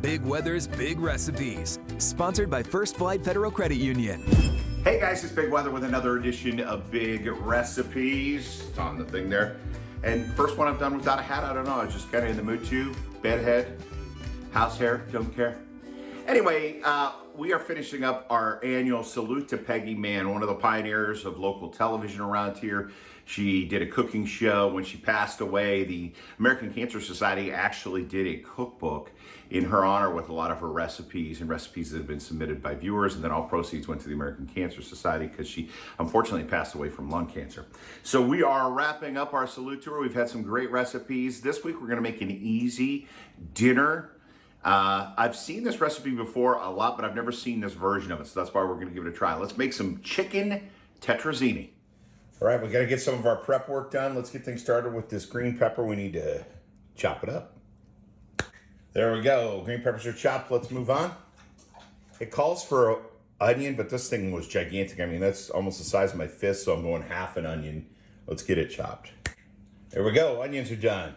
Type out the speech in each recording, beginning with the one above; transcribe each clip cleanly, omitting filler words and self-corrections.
Big Weather's Big Recipes, sponsored by First Flight Federal Credit Union. Hey guys, it's Big Weather with another edition of Big Recipes. It's on the thing there. And first one I've done without a hat, I don't know, I was just kind of in the mood to. Bedhead, house hair, don't care. Anyway, we are finishing up our annual Salute to Peggy Mann, one of the pioneers of local television around here. She did a cooking show. When she passed away, the American Cancer Society actually did a cookbook in her honor with a lot of her recipes and recipes that have been submitted by viewers, and then all proceeds went to the American Cancer Society because she unfortunately passed away from lung cancer. So we are wrapping up our Salute Tour. We've had some great recipes. This week we're gonna make an easy dinner. I've seen this recipe before a lot, but I've never seen this version of it, so that's why we're gonna give it a try. Let's make some chicken tetrazzini. All right, we gotta get some of our prep work done. Let's get things started with this green pepper. We need to chop it up. There we go, green peppers are chopped. Let's move on. It calls for an onion, but this thing was gigantic. I mean, that's almost the size of my fist, so I'm going half an onion. Let's get it chopped. There we go, onions are done.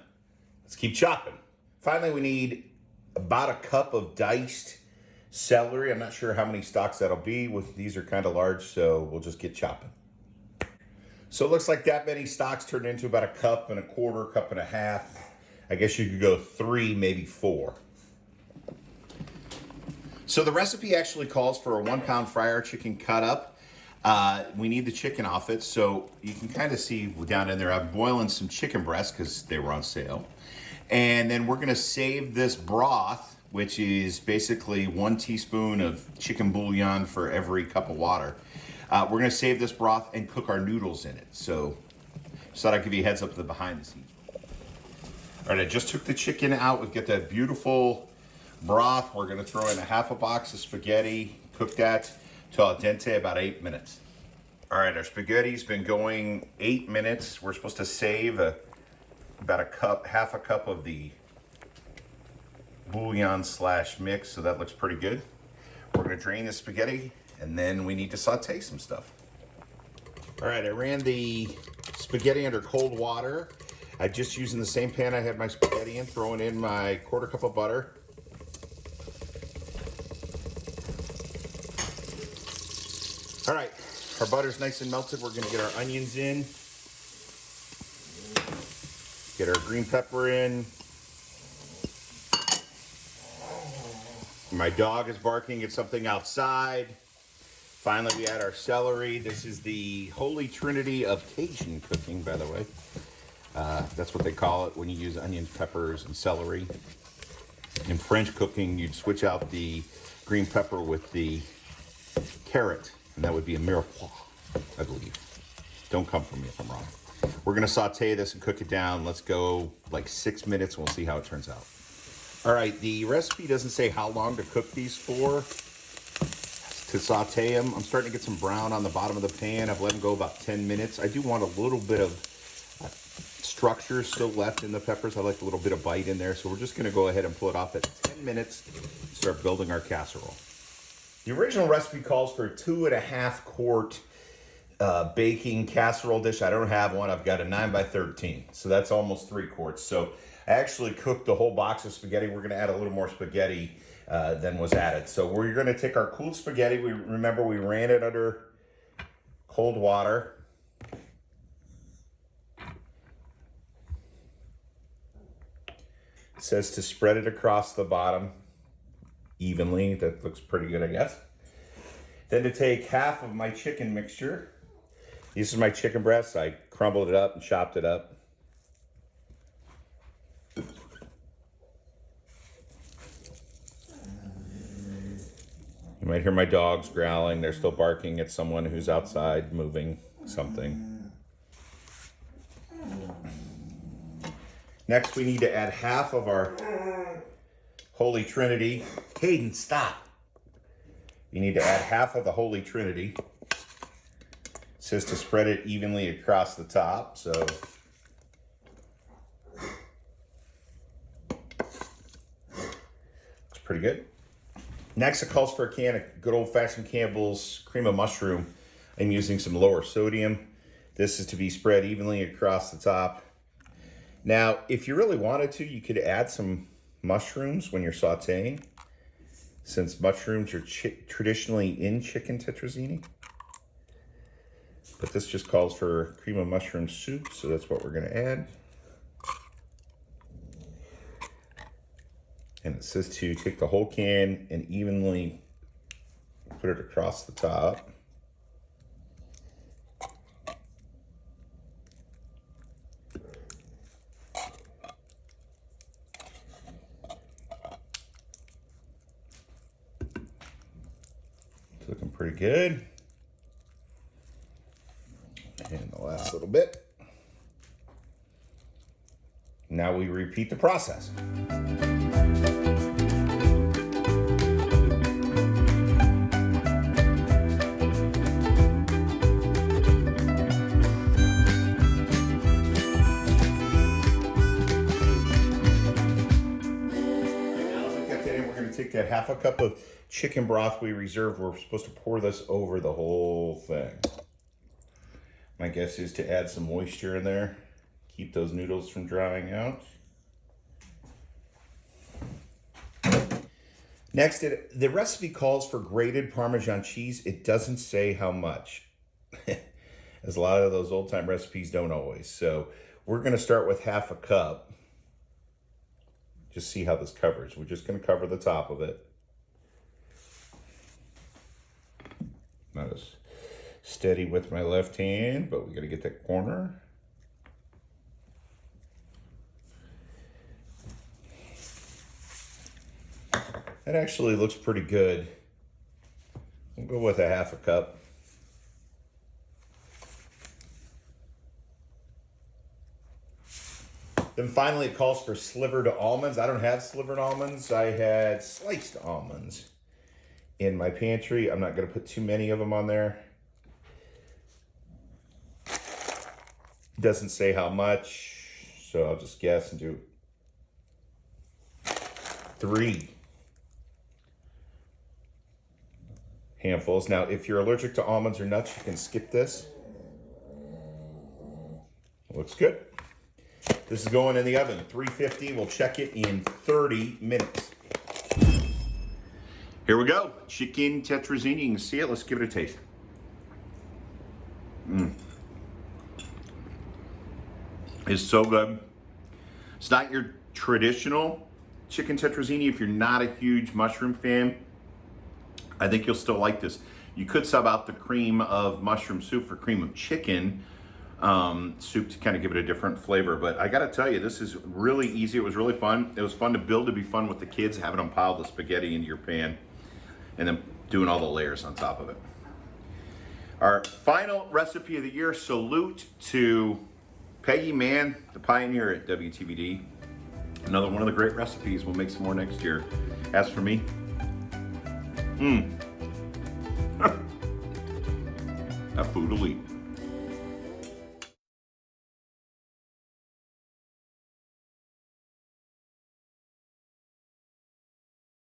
Let's keep chopping. Finally, we need about a cup of diced celery. I'm not sure how many stalks that'll be. These are kind of large, so we'll just get chopping. So it looks like that many stalks turned into about a cup and a quarter, cup and a half. I guess you could go 3, maybe 4. So the recipe actually calls for a 1-pound fryer chicken cut up. We need the chicken off it, so you can kind of see down in there, I'm boiling some chicken breasts because they were on sale. And then we're gonna save this broth, which is basically 1 teaspoon of chicken bouillon for every cup of water. We're gonna save this broth and cook our noodles in it. So just thought I'd give you a heads up to the behind the scenes. All right, I just took the chicken out. We've got that beautiful broth. We're gonna throw in a half a box of spaghetti, cook that till al dente, about 8 minutes. All right, our spaghetti's been going 8 minutes. We're supposed to save about a cup, half a cup of the bouillon slash mix, so that looks pretty good. We're gonna drain the spaghetti, and then we need to saute some stuff. All right, I ran the spaghetti under cold water. I'm just using the same pan I had my spaghetti in, throwing in my quarter cup of butter. All right, our butter's nice and melted. We're gonna get our onions in. Get our green pepper in. My dog is barking at something outside. Finally, we add our celery. This is the holy trinity of Cajun cooking, by the way. That's what they call it when you use onions, peppers, and celery. In French cooking, you'd switch out the green pepper with the carrot, and that would be a mirepoix, I believe. Don't come for me if I'm wrong. We're gonna saute this and cook it down. Let's go like 6 minutes and we'll see how it turns out. All right, the recipe doesn't say how long to cook these for, to saute them. I'm starting to get some brown on the bottom of the pan. I've let them go about 10 minutes. I do want a little bit of structure still left in the peppers. I like a little bit of bite in there. So we're just gonna go ahead and pull it off at 10 minutes and start building our casserole. The original recipe calls for a 2.5 quart baking casserole dish. I don't have one. I've got a 9 by 13. So that's almost 3 quarts. So I actually cooked the whole box of spaghetti. We're gonna add a little more spaghetti than was added. So we're gonna take our cooled spaghetti. Remember we ran it under cold water. It says to spread it across the bottom evenly. That looks pretty good, I guess. Then to take half of my chicken mixture. This is my chicken breast. I crumbled it up and chopped it up. You might hear my dogs growling. They're still barking at someone who's outside moving something. Next, we need to add half of our Holy Trinity. Hayden, stop. You need to add half of the Holy Trinity. It says to spread it evenly across the top, so. Looks pretty good. Next, it calls for a can of good old-fashioned Campbell's cream of mushroom. I'm using some lower sodium. This is to be spread evenly across the top. Now, if you really wanted to, you could add some mushrooms when you're sauteing. since mushrooms are traditionally in chicken tetrazzini. But this just calls for cream of mushroom soup, so that's what we're going to add. And it says to take the whole can and evenly put it across the top. It's looking pretty good. And the last little bit. Now we repeat the process. Take that half a cup of chicken broth we reserved. We're supposed to pour this over the whole thing. My guess is to add some moisture in there, keep those noodles from drying out. Next, the recipe calls for grated Parmesan cheese. It doesn't say how much, as a lot of those old-time recipes don't always. So we're going to start with half a cup. Just see how this covers. We're just going to cover the top of it. Not as steady with my left hand, but we got to get that corner. That actually looks pretty good. We'll go with a half a cup. Then finally it calls for slivered almonds. I don't have slivered almonds. I had sliced almonds in my pantry. I'm not going to put too many of them on there. Doesn't say how much, so I'll just guess and do 3 handfuls. Now, if you're allergic to almonds or nuts, you can skip this. Looks good. This is going in the oven, 350. We'll check it in 30 minutes. Here we go. Chicken tetrazzini. You can see it. Let's give it a taste. It's so good. It's not your traditional chicken tetrazzini. If you're not a huge mushroom fan, I think you'll still like this. You could sub out the cream of mushroom soup for cream of chicken soup to kind of give it a different flavor. But I gotta tell you, this is really easy. It was really fun. It was fun to build, to be fun with the kids, having them pile the spaghetti into your pan and then doing all the layers on top of it. Our final recipe of the year, salute to Peggy Mann, the pioneer at WTVD. Another one of the great recipes. We'll make some more next year. As for me, a food elite.